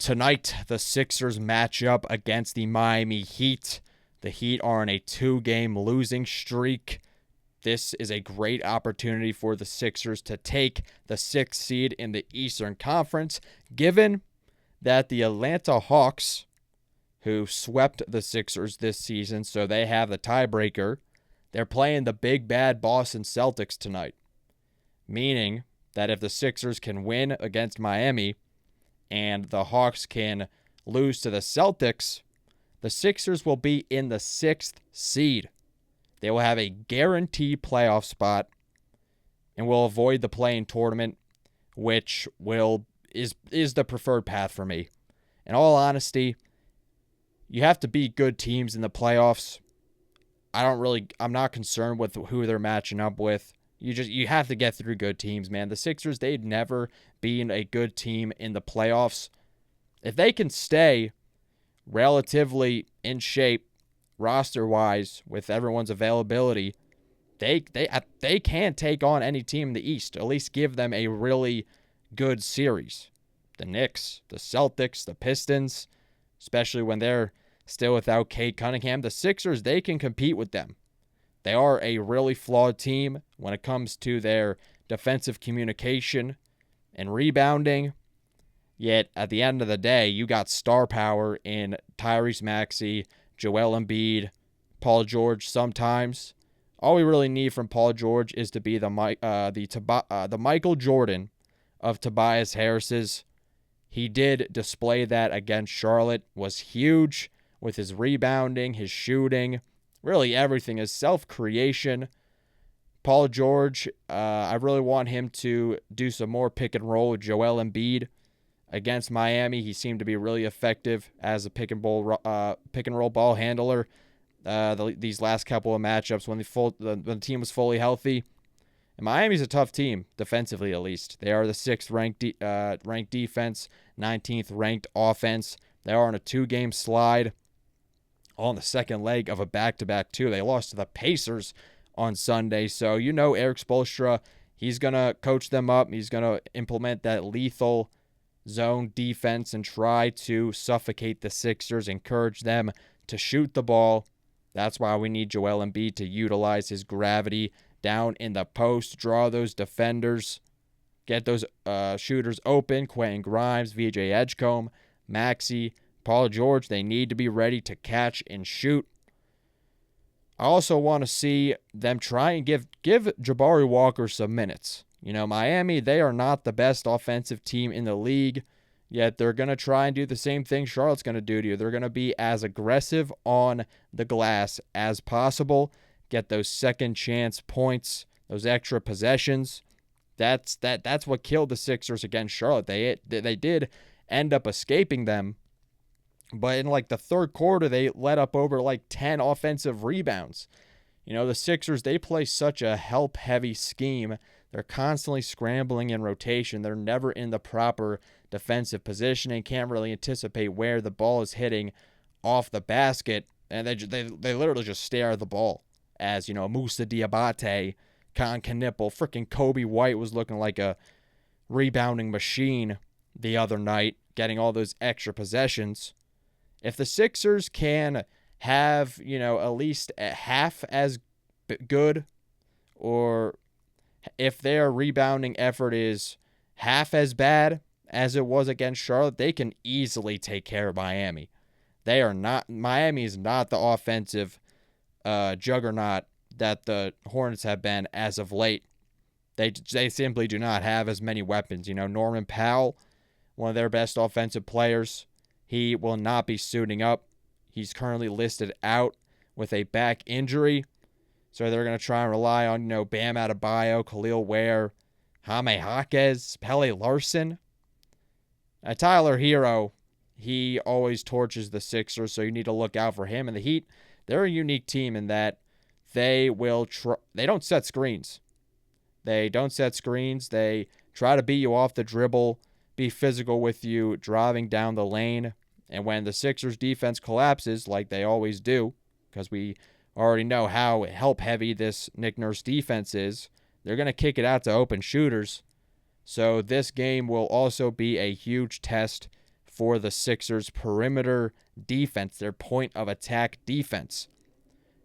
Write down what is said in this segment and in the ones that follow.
Tonight, the Sixers match up against the Miami Heat. The Heat are on a 2-game losing streak. This is a great opportunity for the Sixers to take the 6th seed in the Eastern Conference, given that the Atlanta Hawks, who swept the Sixers this season, so they have the tiebreaker, they're playing the big bad Boston Celtics tonight. Meaning that if the Sixers can win against Miami and the Hawks can lose to the Celtics, the Sixers will be in the 6th seed. They will have a guaranteed playoff spot and will avoid the play-in tournament, which is the preferred path for me. In all honesty, you have to beat good teams in the playoffs. I'm not concerned with who they're matching up with. You have to get through good teams, man. The Sixers, they'd never been a good team in the playoffs. If they can stay relatively in shape roster-wise with everyone's availability, they can take on any team in the East, at least give them a really good series. The Knicks, the Celtics, the Pistons, especially when they're still without Cade Cunningham. The Sixers, they can compete with them. They are a really flawed team when it comes to their defensive communication and rebounding. Yet, at the end of the day, you got star power in Tyrese Maxey, Joel Embiid, Paul George sometimes. All we really need from Paul George is to be the Michael Jordan of Tobias Harris's. He did display that against Charlotte, was huge with his rebounding, his shooting, really everything, his self-creation. Paul George, I really want him to do some more pick and roll with Joel Embiid against Miami. He seemed to be really effective as a pick and roll ball handler these last couple of matchups when the team was fully healthy. And Miami's a tough team, defensively at least. They are the 6th ranked defense, 19th ranked offense. They are on a 2-game slide on the second leg of a back-to-back too. They lost to the Pacers on Sunday. So Eric Spoelstra, he's going to coach them up. He's going to implement that lethal zone defense and try to suffocate the Sixers, encourage them to shoot the ball. That's why we need Joel Embiid to utilize his gravity down in the post, draw those defenders, get those shooters open. Quentin Grimes, VJ Edgecombe, Maxey, Paul George, they need to be ready to catch and shoot. I also want to see them try and give Jabari Walker some minutes. Miami, they are not the best offensive team in the league, yet they're going to try and do the same thing Charlotte's going to do to you. They're going to be as aggressive on the glass as possible, get those second chance points, those extra possessions. That's what killed the Sixers against Charlotte. They did end up escaping them, but in the third quarter, they let up over 10 offensive rebounds. The Sixers, they play such a help-heavy scheme. They're constantly scrambling in rotation. They're never in the proper defensive positioning. Can't really anticipate where the ball is hitting off the basket. And they literally just stare at the ball. As, Moussa Diabate, Con Knipple, freaking Kobe White was looking like a rebounding machine the other night, getting all those extra possessions. If the Sixers can have, at least half as good, or if their rebounding effort is half as bad as it was against Charlotte, they can easily take care of Miami. Miami is not the offensive juggernaut that the Hornets have been as of late. They simply do not have as many weapons. Norman Powell, one of their best offensive players, he will not be suiting up. He's currently listed out with a back injury. So they're going to try and rely on, Bam Adebayo, Khalil Ware, Jaime Jaquez, Pele Larson. Tyler Hero, he always torches the Sixers, so you need to look out for him. And the Heat, they're a unique team in that they don't set screens. They don't set screens. They try to beat you off the dribble, be physical with you, driving down the lane. And when the Sixers defense collapses, like they always do, because we already know how help-heavy this Nick Nurse defense is, they're going to kick it out to open shooters. So this game will also be a huge test for the Sixers perimeter defense, their point of attack defense.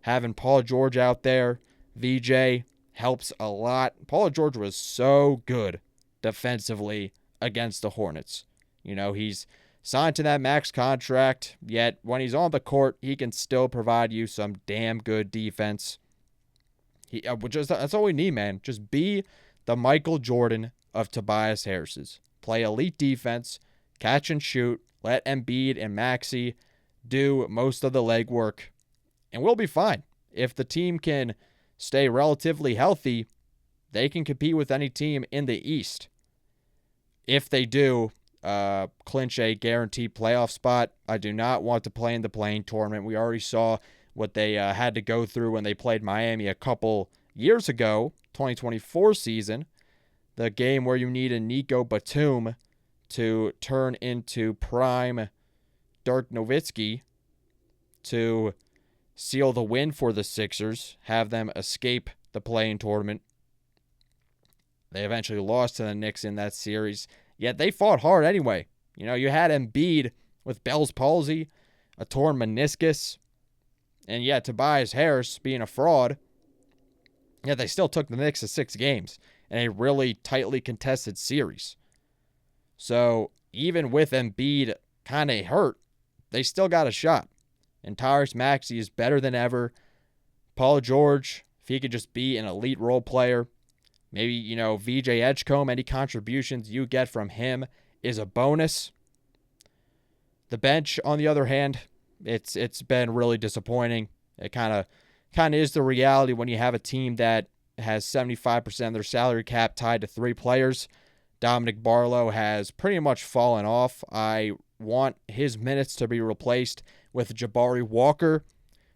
Having Paul George out there, VJ, helps a lot. Paul George was so good defensively against the Hornets. He's signed to that max contract, yet when he's on the court, he can still provide you some damn good defense. That's all we need, man. Just be the Michael Jordan of Tobias Harris's. Play elite defense, catch and shoot, let Embiid and Maxey do most of the legwork, and we'll be fine. If the team can stay relatively healthy, they can compete with any team in the East. If they do clinch a guaranteed playoff spot, I do not want to play in the play-in tournament. We already saw what they had to go through when they played Miami a couple years ago, 2024 season, the game where you need a Nico Batum to turn into prime Dirk Nowitzki to seal the win for the Sixers, have them escape the play-in tournament. They eventually lost to the Knicks in that series, yet they fought hard anyway. You had Embiid with Bell's palsy, a torn meniscus, and yet Tobias Harris being a fraud, yet they still took the Knicks to 6 games in a really tightly contested series. So even with Embiid kind of hurt, they still got a shot. And Tyrese Maxey is better than ever. Paul George, if he could just be an elite role player, maybe, VJ Edgecombe, any contributions you get from him is a bonus. The bench, on the other hand, it's been really disappointing. It kind of is the reality when you have a team that has 75% of their salary cap tied to 3 players. Dominic Barlow has pretty much fallen off. I want his minutes to be replaced with Jabari Walker.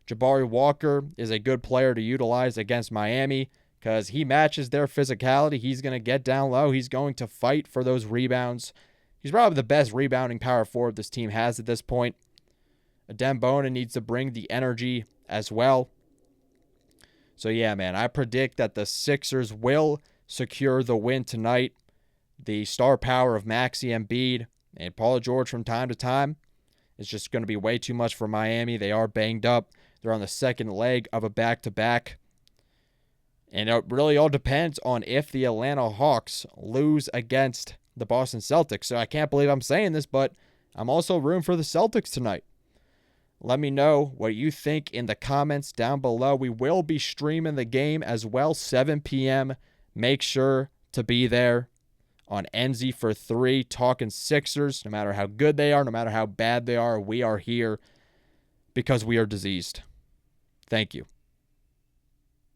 Jabari Walker is a good player to utilize against Miami because he matches their physicality. He's going to get down low. He's going to fight for those rebounds. He's probably the best rebounding power forward this team has at this point. Adem Bona needs to bring the energy as well. So yeah, man, I predict that the Sixers will secure the win tonight. The star power of Maxey, Embiid, and Paul George from time to time is just going to be way too much for Miami. They are banged up. They're on the second leg of a back-to-back. And it really all depends on if the Atlanta Hawks lose against the Boston Celtics. So I can't believe I'm saying this, but I'm also rooting for the Celtics tonight. Let me know what you think in the comments down below. We will be streaming the game as well, 7 p.m. Make sure to be there on NZ for 3, talking Sixers. No matter how good they are, no matter how bad they are, we are here because we are diseased. Thank you.